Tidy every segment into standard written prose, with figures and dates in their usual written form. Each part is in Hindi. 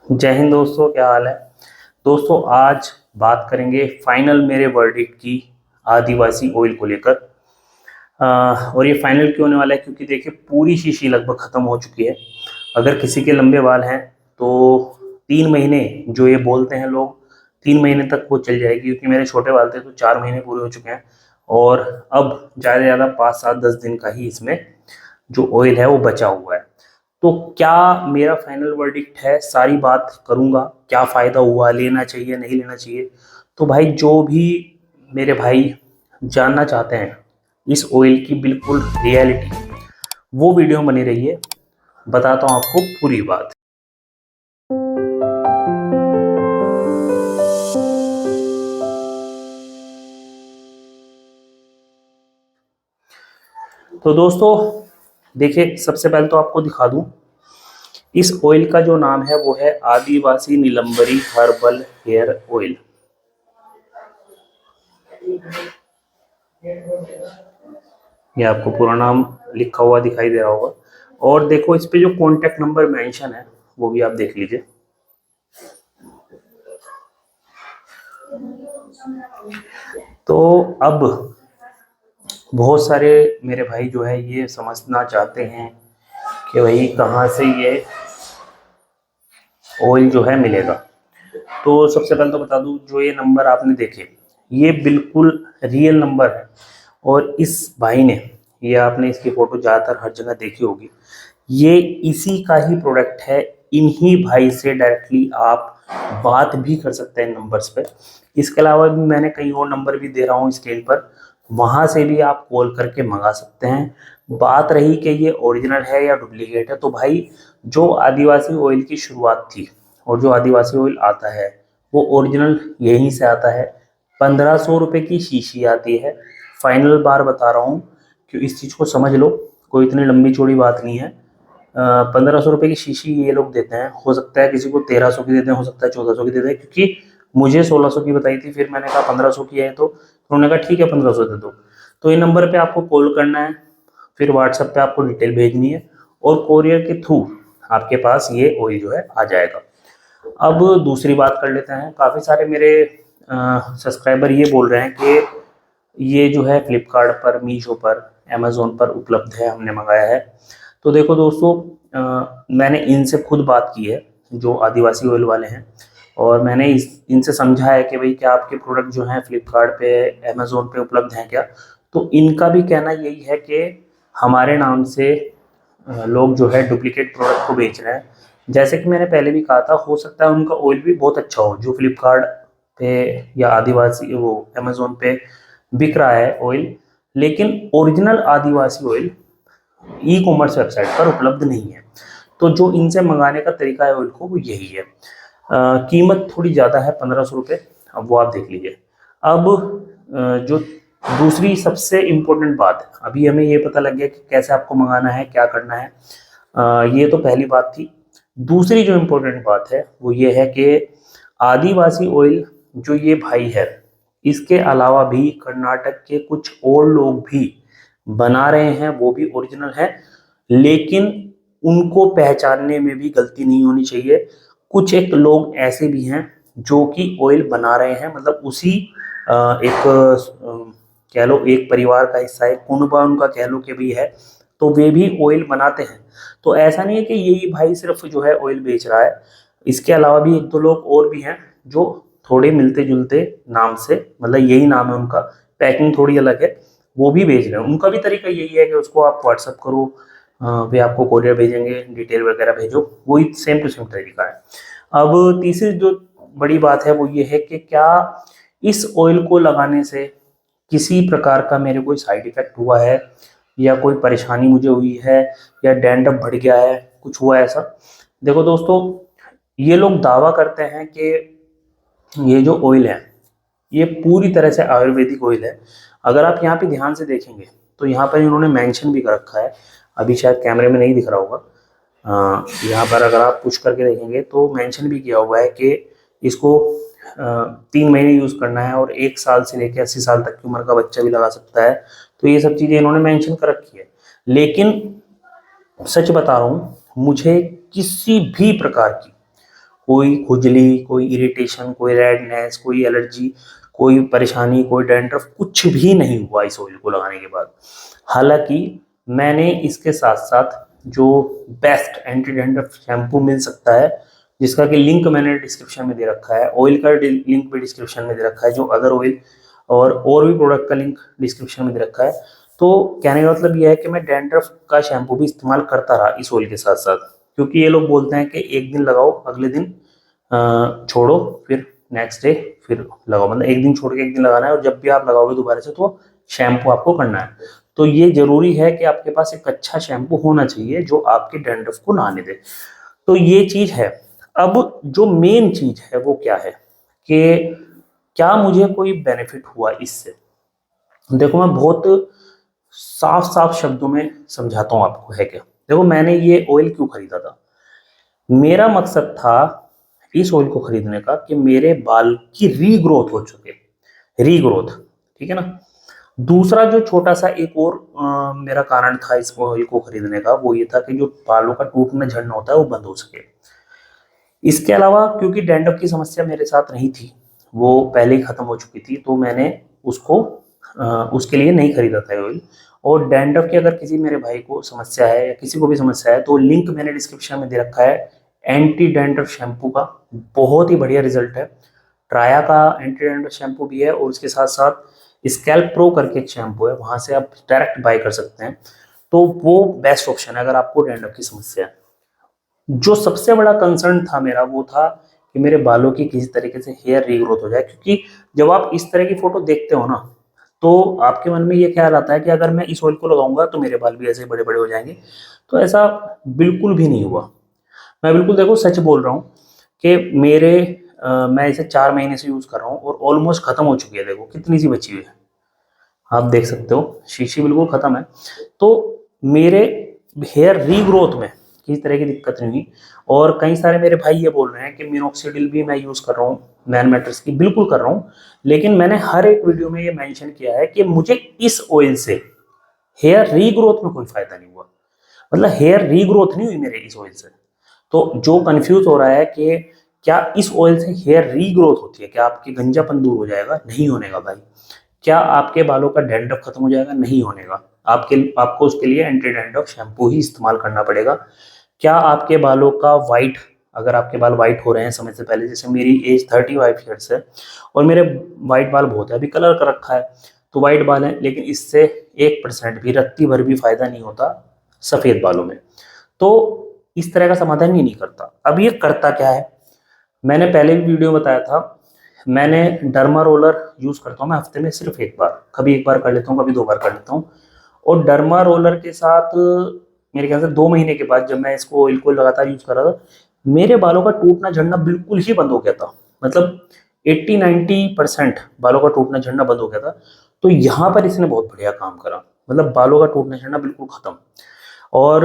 जय हिंद दोस्तों, क्या हाल है। दोस्तों आज बात करेंगे फाइनल मेरे वर्डिक्ट की आदिवासी ऑयल को लेकर। और ये फाइनल क्यों होने वाला है, क्योंकि देखिए पूरी शीशी लगभग ख़त्म हो चुकी है। अगर किसी के लंबे बाल हैं तो 3 महीने जो ये बोलते हैं लोग, 3 महीने तक वो चल जाएगी, क्योंकि मेरे छोटे बाल थे तो 4 महीने पूरे हो चुके हैं। और अब ज़्यादा से ज़्यादा 5 7 10 दिन का ही इसमें जो ऑयल है वो बचा हुआ है। तो क्या मेरा फाइनल वर्डिक्ट है, सारी बात करूंगा। क्या फ़ायदा हुआ, लेना चाहिए नहीं लेना चाहिए। तो भाई जो भी मेरे भाई जानना चाहते हैं इस ऑयल की बिल्कुल रियलिटी, वो वीडियो बनी रही है। बताता हूँ आपको पूरी बात। तो दोस्तों देखिए, सबसे पहले तो आपको दिखा दूं, इस ऑयल का जो नाम है वो है आदिवासी नीलंबरी हर्बल हेयर ऑयल। ये आपको पूरा नाम लिखा हुआ दिखाई दे रहा होगा। और देखो इस पे जो कॉन्टेक्ट नंबर मेंशन है वो भी आप देख लीजिए। तो अब बहुत सारे मेरे भाई जो है ये समझना चाहते हैं कि भाई कहाँ से ये ऑयल जो है मिलेगा। तो सबसे पहले तो बता दूं, जो ये नंबर आपने देखे ये बिल्कुल रियल नंबर है। और इस भाई ने, ये आपने इसकी फोटो ज़्यादातर हर जगह देखी होगी, ये इसी का ही प्रोडक्ट है। इन्हीं भाई से डायरेक्टली आप बात भी कर सकते हैं नंबर्स पे। इसके अलावा भी मैंने कई और नंबर भी दे रहा हूँ स्क्रीन पर, वहाँ से भी आप कॉल करके मंगा सकते हैं। बात रही कि ये ओरिजिनल है या डुप्लीकेट है, तो भाई जो आदिवासी ऑयल की शुरुआत थी और जो आदिवासी ऑयल आता है वो ओरिजिनल यहीं से आता है। 1500 रुपये की शीशी आती है। फाइनल बार बता रहा हूँ कि इस चीज़ को समझ लो, कोई इतनी लंबी चौड़ी बात नहीं है। 1500 रुपये की शीशी ये लोग देते हैं। हो सकता है किसी को 1300 की देते हैं, हो सकता है 1400 की देते हैं, क्योंकि मुझे 1600 की बताई थी। फिर मैंने कहा 1500 की है, तो उन्होंने कहा ठीक है 1500 दे दो। तो ये नंबर पे आपको कॉल करना है, फिर व्हाट्सएप पे आपको डिटेल भेजनी है और कोरियर के थ्रू आपके पास ये ऑयल जो है आ जाएगा। अब दूसरी बात कर लेते हैं। काफ़ी सारे मेरे सब्सक्राइबर ये बोल रहे हैं कि ये जो है फ्लिपकार्ट पर, मीशो पर, अमेज़ोन पर उपलब्ध है, हमने मंगाया है। तो देखो दोस्तों, मैंने इनसे खुद बात की है जो आदिवासी ऑयल वाले हैं, और मैंने इनसे समझा है कि भाई क्या आपके प्रोडक्ट जो हैं फ्लिपकार्ट पे, अमेज़ोन पे उपलब्ध हैं क्या। तो इनका भी कहना यही है कि हमारे नाम से लोग जो है डुप्लीकेट प्रोडक्ट को बेच रहे हैं। जैसे कि मैंने पहले भी कहा था, हो सकता है उनका ऑयल भी बहुत अच्छा हो जो फ्लिपकार्ट पे या आदिवासी वो अमेज़ोन पे बिक रहा है ऑयल, लेकिन ओरिजिनल आदिवासी ऑयल ई कॉमर्स वेबसाइट पर उपलब्ध नहीं है। तो जो इनसे मंगाने का तरीका है ऑयल को, वो यही है। कीमत थोड़ी ज़्यादा है, 1500 रुपये। अब वो आप देख लीजिए। अब जो दूसरी सबसे इम्पोर्टेंट बात है, अभी हमें ये पता लग गया कि कैसे आपको मंगाना है, क्या करना है। ये तो पहली बात थी। दूसरी जो इम्पोर्टेंट बात है वो ये है कि आदिवासी ऑयल जो ये भाई है, इसके अलावा भी कर्नाटक के कुछ और लोग भी बना रहे हैं, वो भी ओरिजिनल है। लेकिन उनको पहचानने में भी गलती नहीं होनी चाहिए। कुछ एक लोग ऐसे भी हैं जो कि ऑयल बना रहे हैं, मतलब उसी एक कह लो एक परिवार का हिस्सा है, कुनबा उनका कह लो कि भी है, तो वे भी ऑयल बनाते हैं। तो ऐसा नहीं है कि यही भाई सिर्फ जो है ऑयल बेच रहा है। इसके अलावा भी 1 2 लोग और भी हैं जो थोड़े मिलते जुलते नाम से, मतलब यही नाम है उनका, पैकिंग थोड़ी अलग है, वो भी भेज रहे हैं। उनका भी तरीका यही है कि उसको आप व्हाट्सअप करो, वे आपको कोरियर भेजेंगे, डिटेल वगैरह भेजो, वही सेम टू सेम तरीका है। अब तीसरी जो बड़ी बात है वो ये है कि क्या इस ऑयल को लगाने से किसी प्रकार का मेरे कोई साइड इफेक्ट हुआ है, या कोई परेशानी मुझे हुई है, या डैंड्रफ बढ़ गया है, कुछ हुआ है ऐसा। देखो दोस्तों, ये लोग दावा करते हैं कि ये जो ऑयल है ये पूरी तरह से आयुर्वेदिक ऑयल है। अगर आप यहाँ पे ध्यान से देखेंगे तो यहाँ पर इन्होंने मेंशन भी कर रखा है, अभी शायद कैमरे में नहीं दिख रहा होगा। यहाँ पर अगर आप पुश करके देखेंगे तो मेंशन भी किया हुआ है कि इसको 3 महीने यूज़ करना है, और 1 साल से लेकर 80 साल तक की उम्र का बच्चा भी लगा सकता है। तो ये सब चीज़ें इन्होंने मेंशन कर रखी है। लेकिन सच बता रहा हूँ, मुझे किसी भी प्रकार की कोई खुजली, कोई इरिटेशन, कोई रेडनेस, कोई एलर्जी, कोई परेशानी, कोई डैंड्रफ, कुछ भी नहीं हुआ इस ऑयल को लगाने के बाद। हालांकि मैंने इसके साथ साथ जो बेस्ट एंटी डैंड्रफ शैम्पू मिल सकता है, जिसका कि लिंक मैंने डिस्क्रिप्शन में दे रखा है, ऑयल का लिंक भी डिस्क्रिप्शन में दे रखा है, जो अदर ऑयल और भी प्रोडक्ट का लिंक डिस्क्रिप्शन में दे रखा है। तो कहने का मतलब यह है कि मैं डैंड्रफ का शैम्पू भी इस्तेमाल करता रहा इस ऑयल के साथ साथ, क्योंकि ये लोग बोलते हैं कि एक दिन लगाओ, अगले दिन छोड़ो, फिर नेक्स्ट डे फिर लगाओ, मतलब एक दिन छोड़ के एक दिन लगाना है, और जब भी आप लगाओगे दोबारा से तो शैम्पू आपको करना है। तो ये जरूरी है कि आपके पास एक अच्छा शैम्पू होना चाहिए जो आपके डैंड्रफ को नहाने दे। तो ये चीज है। अब जो मेन चीज है वो क्या है कि क्या मुझे कोई बेनिफिट हुआ इससे। देखो मैं बहुत साफ साफ शब्दों में समझाता हूँ आपको है क्या। देखो मैंने ये ऑयल क्यों खरीदा था, मेरा मकसद था इस ऑयल को खरीदने का कि मेरे बाल की रीग्रोथ हो चुके, रीग्रोथ, ठीक है ना। दूसरा जो छोटा सा एक और मेरा कारण था इस ऑयल को खरीदने का, वो ये था कि जो बालों का टूटना झड़ना होता है वो बंद हो सके। इसके अलावा क्योंकि डैंड्रफ की समस्या मेरे साथ नहीं थी, वो पहले ही खत्म हो चुकी थी, तो मैंने उसको उसके लिए नहीं खरीदा था ऑयल। और डैंड्रफ की अगर किसी मेरे भाई को समस्या है या किसी को भी समस्या है, तो लिंक मैंने डिस्क्रिप्शन में दे रखा है एंटी डैंड्रफ शैम्पू का, बहुत ही बढ़िया रिजल्ट है। ट्राया का एंटी डैंड्रफ शैम्पू भी है, और उसके साथ साथ स्कैल्प प्रो करके एक शैम्पू है, वहां से आप डायरेक्ट बाय कर सकते हैं। तो वो बेस्ट ऑप्शन है अगर आपको डैंड्रफ की समस्या है। जो सबसे बड़ा कंसर्न था मेरा वो था कि मेरे बालों की किसी तरीके से हेयर रीग्रोथ हो जाए, क्योंकि जब आप इस तरह की फोटो देखते हो ना, तो आपके मन में ये ख्याल आता है कि अगर मैं इस ऑयल को लगाऊंगा तो मेरे बाल भी ऐसे बड़े बड़े हो जाएंगे। तो ऐसा बिल्कुल भी नहीं हुआ। मैं बिल्कुल देखो सच बोल रहा हूँ कि मैं इसे 4 महीने से यूज कर रहा हूँ और ऑलमोस्ट खत्म हो चुकी है। देखो कितनी सी बची हुई है, आप देख सकते हो शीशी बिल्कुल खत्म है। तो मेरे हेयर रीग्रोथ में किसी तरह की दिक्कत नहीं हुई। और कई सारे मेरे भाई ये बोल रहे हैं कि मिनॉक्सिडिल भी मैं यूज कर रहा हूँ, मैन मैट्रेस की बिल्कुल कर रहा हूँ, लेकिन मैंने हर एक वीडियो में ये मेंशन किया है कि मुझे इस ऑयल से हेयर रीग्रोथ में कोई फायदा नहीं हुआ, मतलब हेयर रीग्रोथ नहीं हुई मेरे इस ऑयल से। तो जो कंफ्यूज हो रहा है कि क्या इस ऑयल से हेयर रीग्रोथ होती है, क्या आपकी गंजापन दूर हो जाएगा, नहीं होने का भाई। क्या आपके बालों का डैंड्रफ खत्म हो जाएगा, नहीं होने का। आपको उसके लिए एंटी डैंड्रफ शैम्पू ही इस्तेमाल करना पड़ेगा। क्या आपके बालों का वाइट, अगर आपके बाल वाइट हो रहे हैं समय से पहले, जैसे मेरी एज 35 ईयर्स है और मेरे वाइट बाल बहुत है, अभी कलर कर रखा है तो वाइट बाल है, लेकिन इससे 1% भी, रत्ती भर भी फायदा नहीं होता सफेद बालों में। तो इस तरह का समाधान ही नहीं करता। अब ये करता क्या है, मैंने पहले भी वीडियो बताया था, मैंने डर्मा रोलर यूज करता हूँ मैं हफ्ते में सिर्फ एक बार, कभी एक बार कर लेता हूँ, कभी 2 बार कर लेता हूँ। और डर्मा रोलर के साथ मेरे ख्याल से 2 महीने के बाद जब मैं इसको ऑयल को लगातार यूज कर रहा था, मेरे बालों का टूटना झड़ना बिल्कुल ही बंद हो गया था। मतलब 80-90% बालों का टूटना झड़ना बंद हो गया था। तो यहाँ पर इसने बहुत बढ़िया काम करा, मतलब बालों का टूटना झड़ना बिल्कुल खत्म। और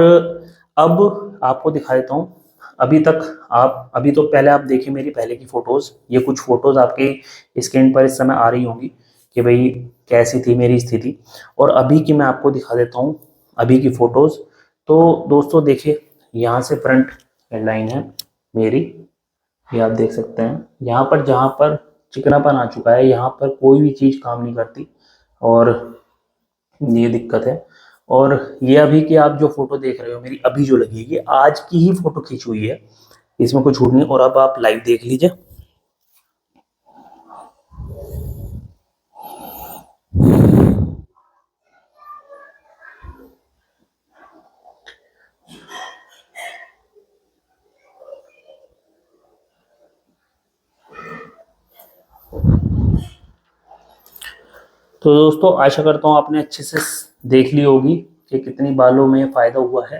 अब आपको दिखा देता हूँ। अभी तो पहले आप देखिए मेरी पहले की फोटोज, ये कुछ फोटोज आपके स्क्रीन पर इस समय आ रही होंगी कि भाई कैसी थी मेरी स्थिति। और अभी की मैं आपको दिखा देता हूँ अभी की फोटोज। तो दोस्तों देखिए, यहाँ से फ्रंट हेडलाइन है मेरी, ये आप देख सकते हैं। यहाँ पर जहाँ पर चिकनापन आ चुका है, यहाँ पर कोई भी चीज़ काम नहीं करती, और ये दिक्कत है। और ये अभी की आप जो फोटो देख रहे हो मेरी अभी जो लगी है, ये आज की ही फोटो खींची हुई है, इसमें कोई झूठ नहीं। और अब आप लाइव देख लीजिए। तो दोस्तों आशा करता हूँ आपने अच्छे से देख ली होगी कि कितनी बालों में फायदा हुआ है।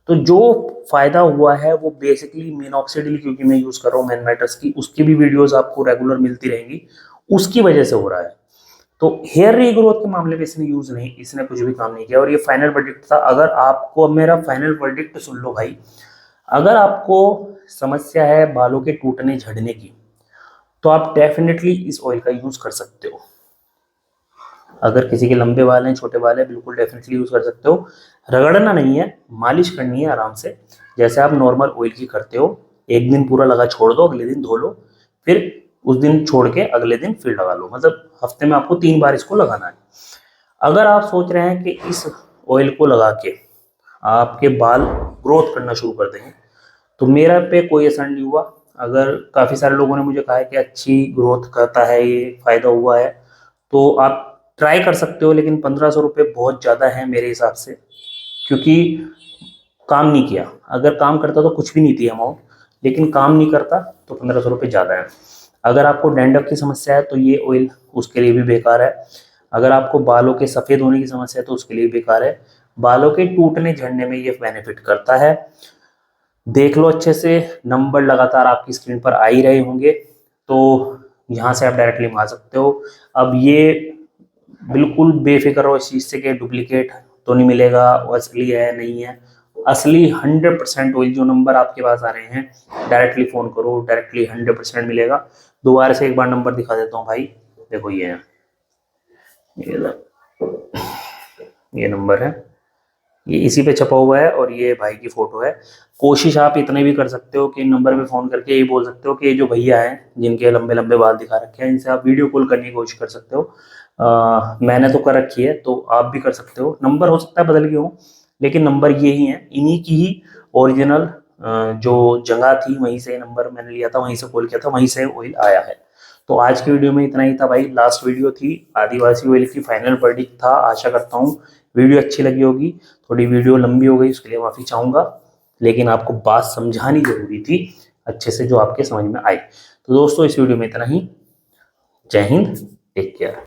तो जो फायदा हुआ है वो बेसिकली मिनॉक्सिडिल, क्योंकि मैं यूज कर रहा हूँ मैन मैटर्स की, उसकी भी वीडियोस आपको रेगुलर मिलती रहेंगी, उसकी वजह से हो रहा है। तो हेयर रीग्रोथ के मामले में इसने कुछ भी काम नहीं किया। और ये फाइनल वर्डिक्ट था। अगर आपको, अब मेरा फाइनल वर्डिक्ट सुन लो भाई, अगर आपको समस्या है बालों के टूटने झड़ने की, तो आप डेफिनेटली इस ऑयल का यूज कर सकते हो। अगर किसी के लंबे बाल हैं, छोटे बाल हैं, बिल्कुल डेफिनेटली यूज कर सकते हो। रगड़ना नहीं है, मालिश करनी है आराम से, जैसे आप नॉर्मल ऑयल की करते हो। एक दिन पूरा लगा छोड़ दो, अगले दिन धो लो, फिर उस दिन छोड़ के अगले दिन फिर लगा लो। मतलब हफ्ते में आपको 3 बार इसको लगाना है। अगर आप सोच रहे हैं कि इस ऑयल को लगा के आपके बाल ग्रोथ करना शुरू कर देंगे, तो मेरा पे कोई असर नहीं हुआ। अगर काफ़ी सारे लोगों ने मुझे कहा है कि अच्छी ग्रोथ करता है, ये फ़ायदा हुआ है, तो आप ट्राई कर सकते हो। लेकिन 1500 रुपये बहुत ज़्यादा है मेरे हिसाब से, क्योंकि काम नहीं किया। अगर काम करता तो कुछ भी नहीं थी अमाउंट, लेकिन काम नहीं करता तो 1500 रुपये ज़्यादा है। अगर आपको डैंड्रफ की समस्या है तो ये ऑयल उसके लिए भी बेकार है। अगर आपको बालों के सफ़ेद होने की समस्या है तो उसके लिए बेकार है। बालों के टूटने झड़ने में ये बेनिफिट करता है। देख लो अच्छे से, नंबर लगातार आपकी स्क्रीन पर आ ही रहे होंगे, तो यहाँ से आप डायरेक्टली मंगा सकते हो। अब ये बिल्कुल बेफिक्र हो इस चीज़ से कि डुप्लीकेट तो नहीं मिलेगा, वो असली है नहीं है। असली 100% ऑयल जो नंबर आपके पास आ रहे हैं, डायरेक्टली फ़ोन करो, डायरेक्टली 100% मिलेगा। दोबारा से एक बार नंबर दिखा देता हूँ भाई, देखो ये है, ये नंबर है, ये इसी पे छपा हुआ है और ये भाई की फ़ोटो है। कोशिश आप इतने भी कर सकते हो कि नंबर पे फ़ोन करके ये बोल सकते हो कि ये जो भैया हैं जिनके लंबे लंबे बाल दिखा रखे हैं, इनसे आप वीडियो कॉल करने की कोशिश कर सकते हो। मैंने तो कर रखी है, तो आप भी कर सकते हो। नंबर हो सकता है बदल गए हो, लेकिन नंबर ये ही है, इन्हीं की ही ओरिजिनल जो जगह थी वहीं से नंबर मैंने लिया था, वहीं से कॉल किया था, वहीं से ऑयल आया है। तो आज की वीडियो में इतना ही था भाई। लास्ट वीडियो थी आदिवासी ऑयल की, फाइनल वर्डिक्ट था। आशा करता हूँ वीडियो अच्छी लगी होगी। थोड़ी वीडियो लंबी हो गई, उसके लिए माफ़ी चाहूँगा, लेकिन आपको बात समझानी जरूरी थी अच्छे से, जो आपके समझ में आई। तो दोस्तों इस वीडियो में इतना ही। जय हिंद, टेक केयर।